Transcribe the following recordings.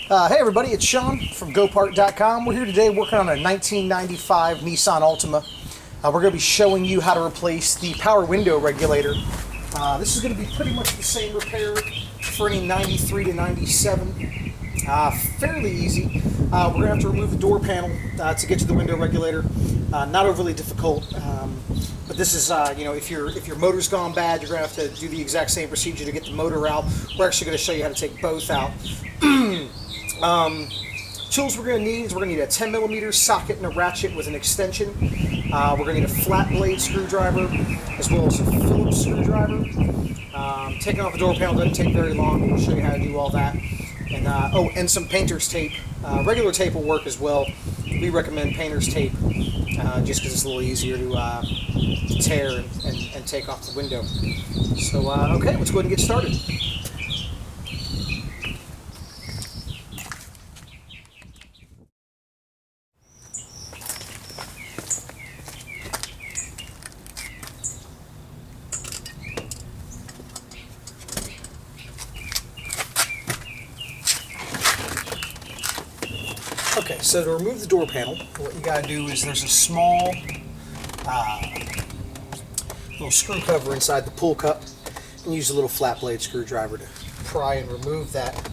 Hey everybody, it's Sean from GoPart.com. We're here today working on a 1995 Nissan Altima. We're going to be showing you how to replace the power window regulator. This is going to be pretty much the same repair for any 93 to 97. Fairly easy. We're going to have to remove the door panel to get to the window regulator. Not overly difficult, but this is, if your motor's gone bad, you're going to have to do the exact same procedure to get the motor out. We're actually going to show you how to take both out. Tools we're going to need is we're going to need a 10mm socket and a ratchet with an extension. We're going to need a flat blade screwdriver as well as a Phillips screwdriver. Taking off the door panel doesn't take very long, but we'll show you how to do all that. And and some painter's tape. Regular tape will work as well. We recommend painter's tape just because it's a little easier to tear and take off the window. So okay, let's go ahead and get started. Okay, so to remove the door panel, what you got to do is there's a small little screw cover inside the pull cup, and use a little flat blade screwdriver to pry and remove that.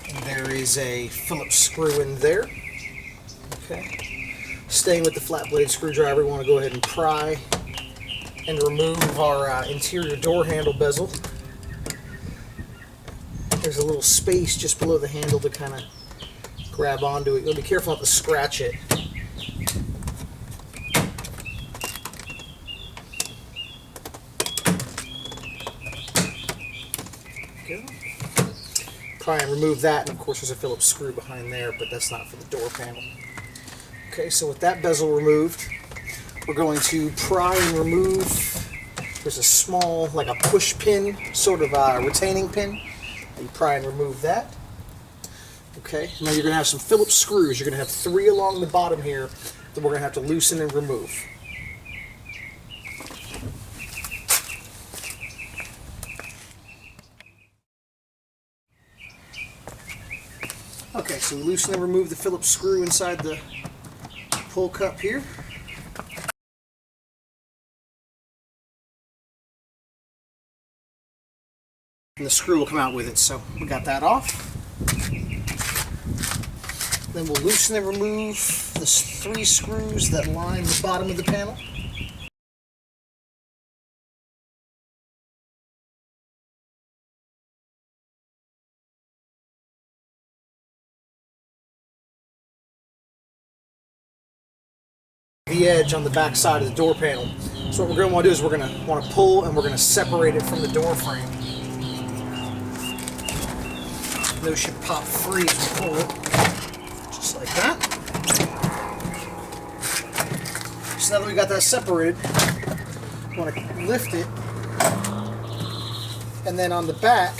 And there is a Phillips screw in there. Okay, staying with the flat blade screwdriver, we want to go ahead and pry and remove our interior door handle bezel. There's a little space just below the handle to kind of grab onto it. You'll be careful not to scratch it. Go. Try and remove that, and of course there's a Phillips screw behind there, but that's not for the door panel. Okay, so with that bezel removed, we're going to pry and remove. There's a small, like a push pin, sort of retaining pin. You pry and remove that. Okay, now you're going to have some Phillips screws. You're going to have 3 along the bottom here that we're going to have to loosen and remove. Okay, so loosen and remove the Phillips screw inside the pull cup here. And the screw will come out with it, so we got that off. Then we'll loosen and remove the 3 screws that line the bottom of the panel. The edge on the back side of the door panel. So what we're going to want to do is we're going to want to pull, and we're going to separate it from the door frame. Those should pop free as we pull it. Just like that. So now that we got that separated, we want to lift it, and then on the back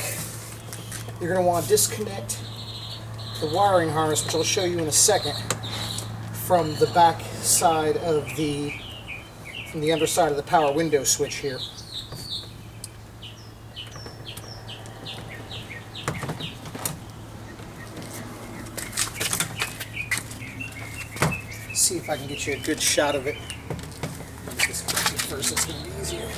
you're going to want to disconnect the wiring harness, which I'll show you in a second, from the back side of from the underside of the power window switch here. See if I can get you a good shot of it. This first, it's going to be easier.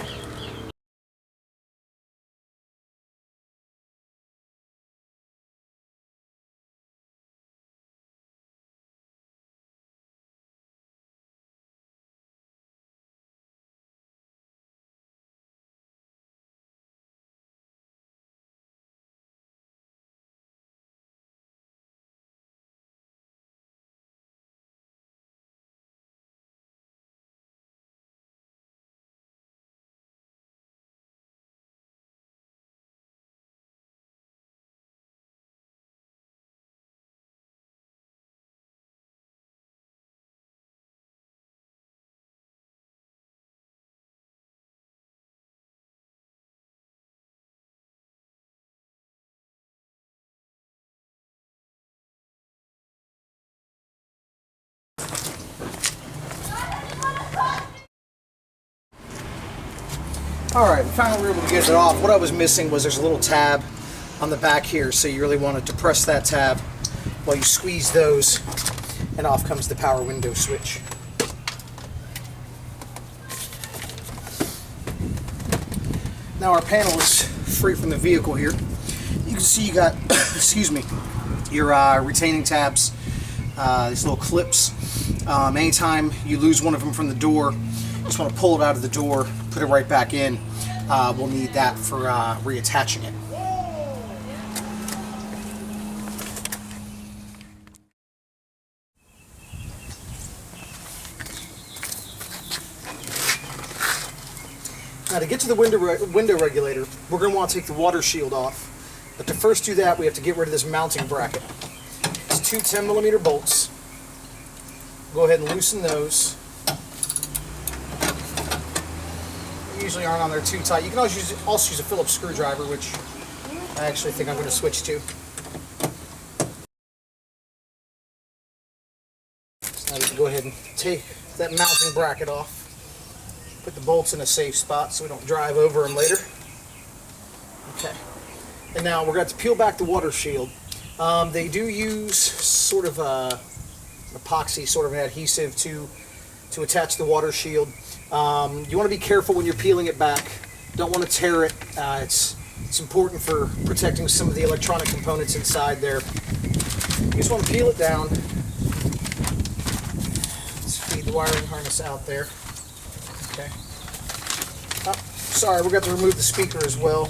Alright, we finally were able to get it off. What I was missing was there's a little tab on the back here, so you really want to depress that tab Well, you squeeze those, and off comes the power window switch. Now our panel is free from the vehicle here. You can see you got, excuse me, your retaining tabs, these little clips. Anytime you lose one of them from the door, you just want to pull it out of the door, put it right back in. We'll need that for reattaching it. Now to get to the window regulator, we're going to want to take the water shield off. But to first do that, we have to get rid of this mounting bracket. It's two 10mm bolts. Go ahead and loosen those. They usually aren't on there too tight. You can also use a Phillips screwdriver, which I actually think I'm going to switch to. So now we can go ahead and take that mounting bracket off. Put the bolts in a safe spot so we don't drive over them later. Okay. And now we're going to peel back the water shield. They do use sort of an epoxy, sort of an adhesive to attach the water shield. You want to be careful when you're peeling it back. Don't want to tear it. It's important for protecting some of the electronic components inside there. You just want to peel it down. Let's feed the wiring harness out there. Okay. Oh, sorry, we're going to remove the speaker as well.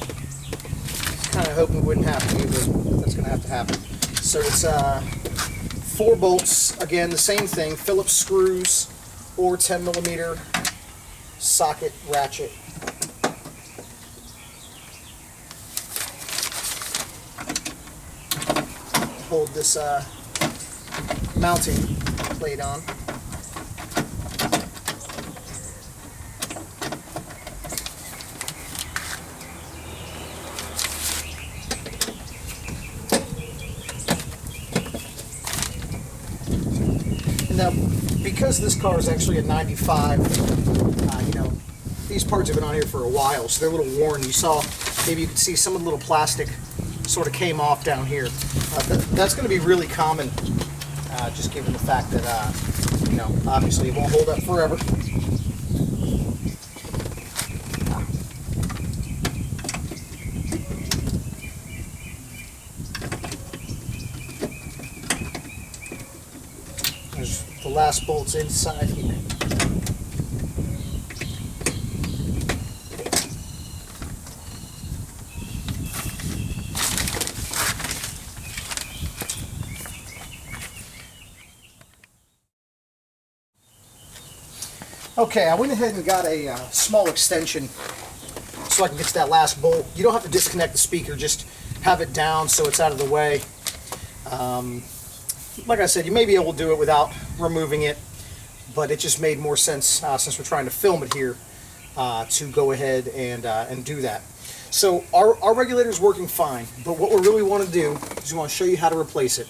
Kind of hoping it wouldn't have to, but that's going to have to happen. So it's 4 bolts. Again, the same thing. Phillips screws or 10mm socket ratchet. Hold this mounting plate on. Now, because this car is actually a 95, these parts have been on here for a while, so they're a little worn. You saw, maybe you could see some of the little plastic sort of came off down here. That's going to be really common, just given the fact that, obviously it won't hold up forever. There's the last bolts inside here. Okay, I went ahead and got a small extension so I can get to that last bolt. You don't have to disconnect the speaker, just have it down so it's out of the way. Like I said, you may be able to do it without removing it, but it just made more sense since we're trying to film it here to go ahead and do that. So our regulator is working fine, but what we really want to do is we want to show you how to replace it.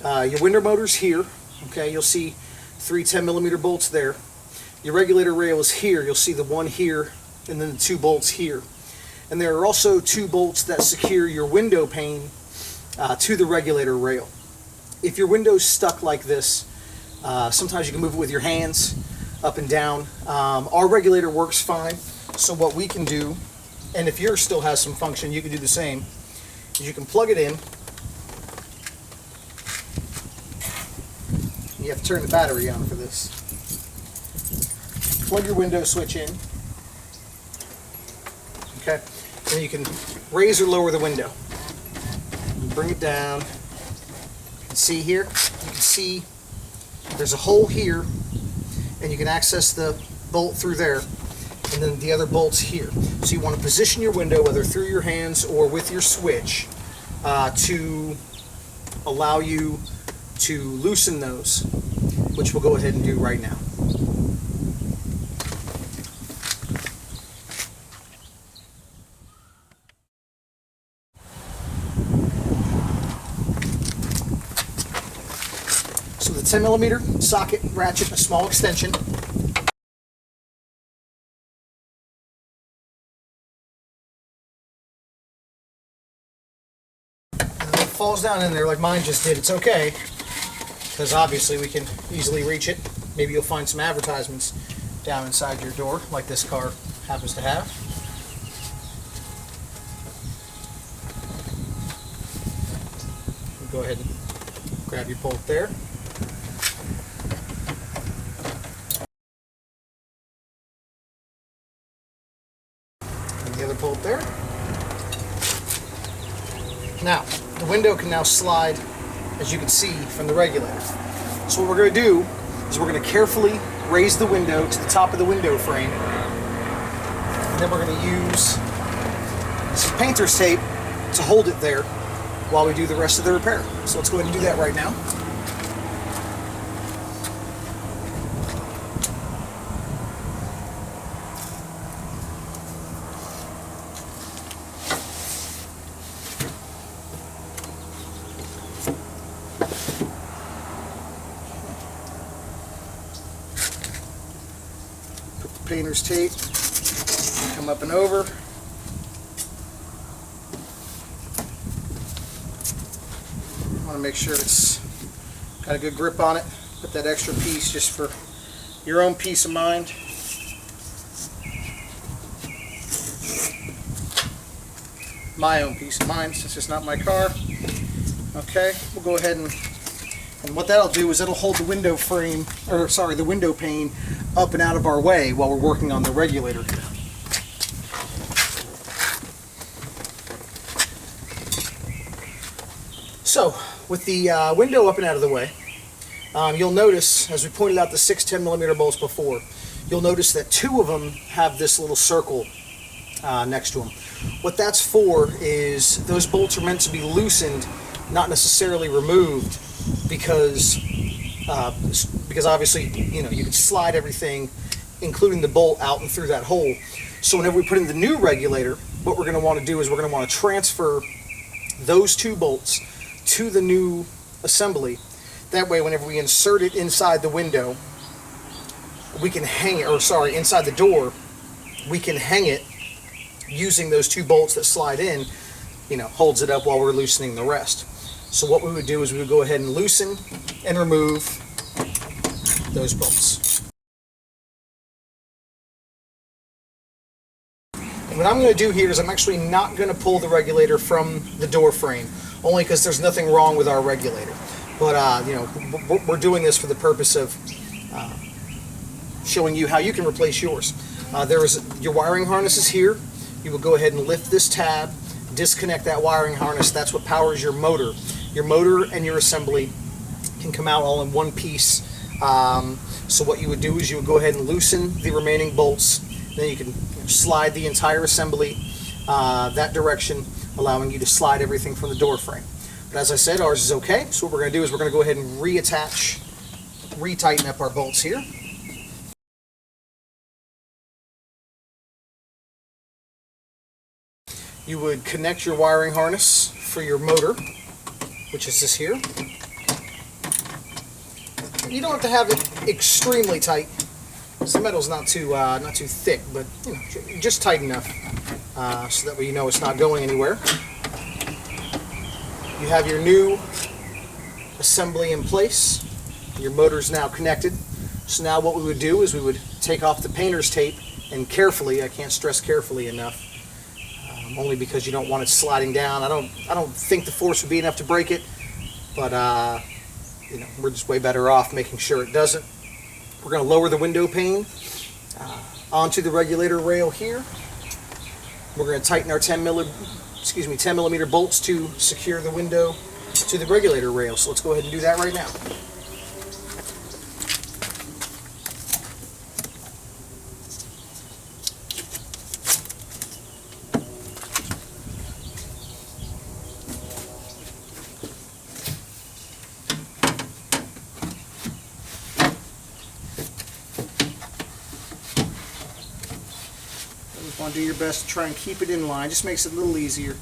Your window motor's here. Okay, you'll see 3 10mm bolts there. Your regulator rail is here. You'll see the one here and then the 2 bolts here. And there are also 2 bolts that secure your window pane to the regulator rail. If your window's stuck like this, sometimes you can move it with your hands up and down. Our regulator works fine, so what we can do, and if yours still has some function, you can do the same, is you can plug it in. You have to turn the battery on for this. Plug your window switch in. Okay, and you can raise or lower the window. Bring it down. See here, you can see there's a hole here, and you can access the bolt through there, and then the other bolts here. So you want to position your window, whether through your hands or with your switch, to allow you to loosen those, which we'll go ahead and do right now. So the 10mm socket ratchet, a small extension. And then falls down in there like mine just did, it's okay, because obviously we can easily reach it. Maybe you'll find some advertisements down inside your door, like this car happens to have. Go ahead and grab your bolt there. And the other bolt there. Now, the window can now slide, as you can see, from the regulator. So what we're going to do is we're going to carefully raise the window to the top of the window frame. And then we're going to use some painter's tape to hold it there while we do the rest of the repair. So let's go ahead and do that right now. Put the painter's tape, come up and over. Want to make sure it's got a good grip on it. Put that extra piece just for your own peace of mind. My own peace of mind, since it's not my car. Okay, we'll go ahead and what that'll do is it'll hold the window frame, or sorry, the window pane up and out of our way while we're working on the regulator. So, with the window up and out of the way, you'll notice, as we pointed out the 6 10mm bolts before, you'll notice that 2 of them have this little circle next to them. What that's for is those bolts are meant to be loosened, not necessarily removed, because obviously, you know, you can slide everything, including the bolt, out and through that hole. So whenever we put in the new regulator, what we're going to want to do is we're going to want to transfer those 2 bolts to the new assembly. That way, whenever we insert it inside the window, we can hang it, or sorry, inside the door, we can hang it using those 2 bolts that slide in, you know, holds it up while we're loosening the rest. So what we would do is we would go ahead and loosen and remove those bolts. And what I'm going to do here is I'm actually not going to pull the regulator from the door frame, only because there's nothing wrong with our regulator. But you know, we're doing this for the purpose of showing you how you can replace yours. Your wiring harness is here. You will go ahead and lift this tab, disconnect that wiring harness. That's what powers your motor. Your motor and your assembly can come out all in one piece. So what you would do is you would go ahead and loosen the remaining bolts. Then you can slide the entire assembly that direction, allowing you to slide everything from the door frame. But as I said, ours is okay. So what we're going to do is we're going to go ahead and retighten up our bolts here. You would connect your wiring harness for your motor, which is this here. You don't have to have it extremely tight. The metal's not too thick, but you know, just tight enough so that way you know it's not going anywhere. You have your new assembly in place. Your motor's now connected. So now what we would do is we would take off the painter's tape and carefully, I can't stress carefully enough, only because you don't want it sliding down. I don't think the force would be enough to break it, but you know, we're just way better off making sure it doesn't. We're going to lower the window pane onto the regulator rail here. We're going to tighten our 10 millimeter bolts to secure the window to the regulator rail. So let's go ahead and do that right now. Want to do your best to try and keep it in line. Just makes it a little easier.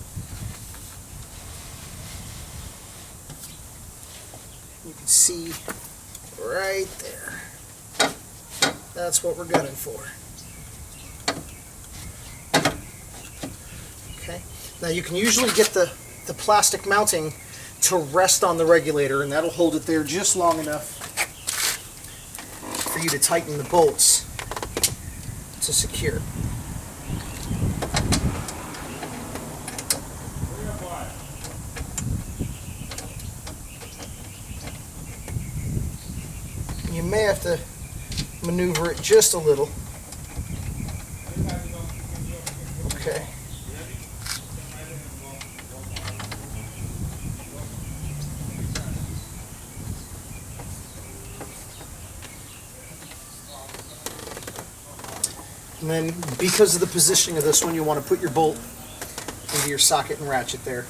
You can see right there. That's what we're gunning for. Okay. Now you can usually get the plastic mounting to rest on the regulator, and that'll hold it there just long enough for you to tighten the bolts to secure. You may have to maneuver it just a little. Okay. And then, because of the positioning of this one, you want to put your bolt into your socket and ratchet there.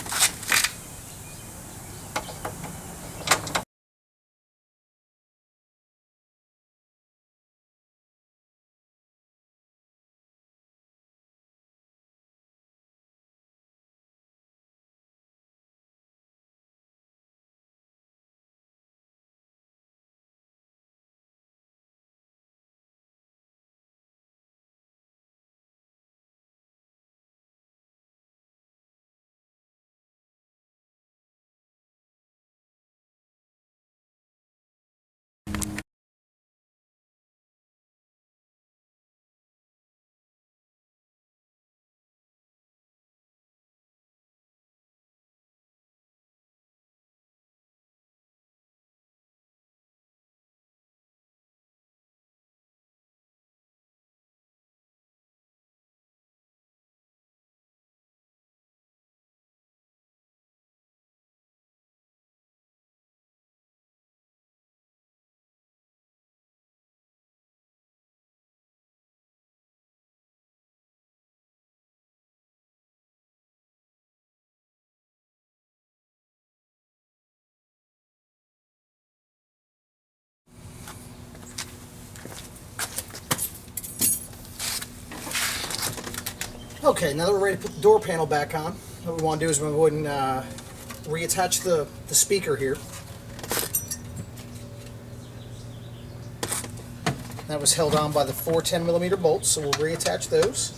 Okay, now that we're ready to put the door panel back on, what we want to do is we're going to go ahead and reattach the speaker here. That was held on by the 4 10mm bolts, so we'll reattach those.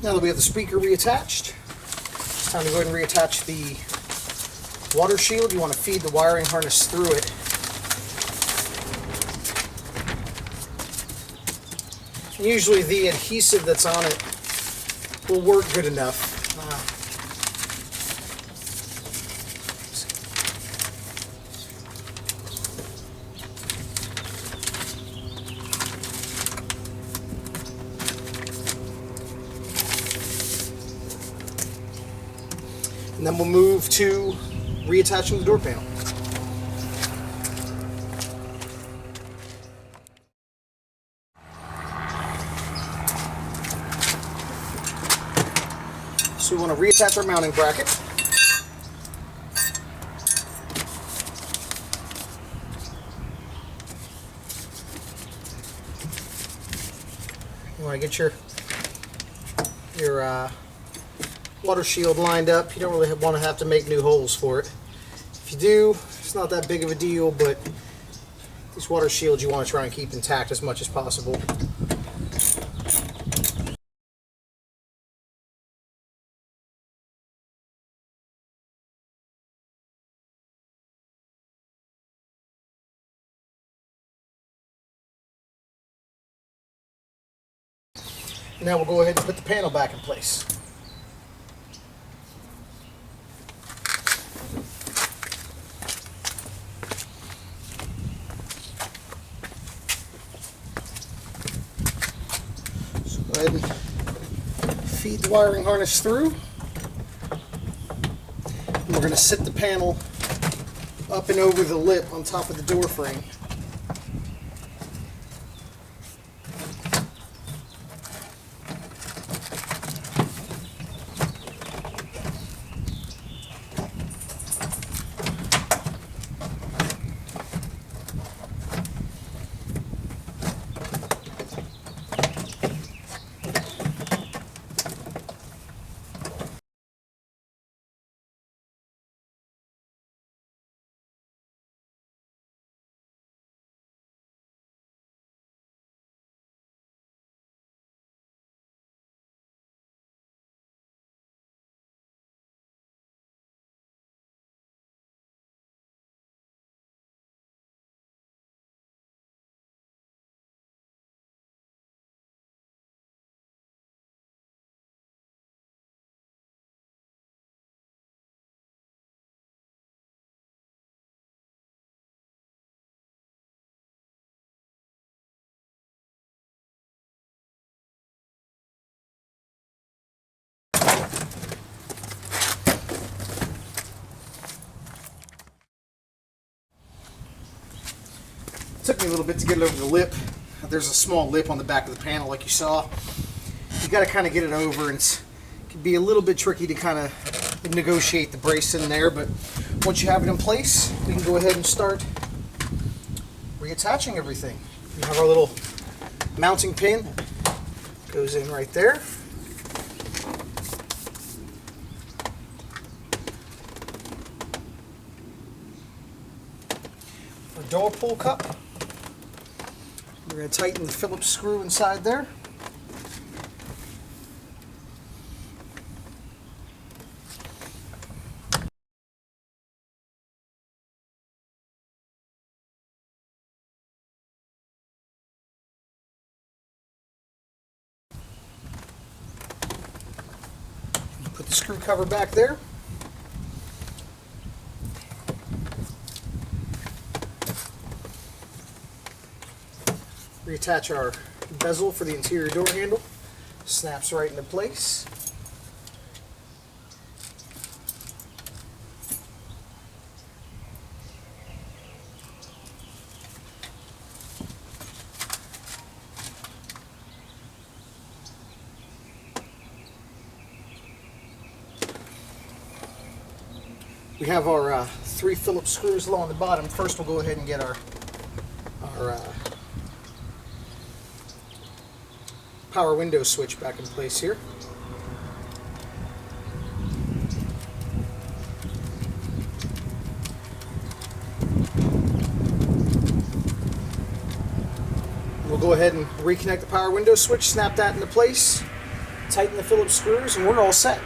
Now that we have the speaker reattached, it's time to go ahead and reattach the water shield. You want to feed the wiring harness through it. Usually the adhesive that's on it will work good enough. And then we'll move to reattaching the door panel. So we want to reattach our mounting bracket. You want to get your water shield lined up. You don't really want to have to make new holes for it. If you do, it's not that big of a deal, but these water shields you want to try and keep intact as much as possible. Now we'll go ahead and put the panel back in place. So go ahead and feed the wiring harness through. And we're going to sit the panel up and over the lip on top of the door frame. took me a little bit to get it over the lip. There's a small lip on the back of the panel like you saw. You got to kind of get it over, and it can be a little bit tricky to kind of negotiate the brace in there, but once you have it in place, we can go ahead and start reattaching everything. We have our little mounting pin that goes in right there. Our door pull cup. We're going to tighten the Phillips screw inside there. Put the screw cover back there. Reattach our bezel for the interior door handle. Snaps right into place. We have our 3 Phillips screws along the bottom. First, we'll go ahead and get our power window switch back in place here. We'll go ahead and reconnect the power window switch, snap that into place, tighten the Phillips screws, and we're all set.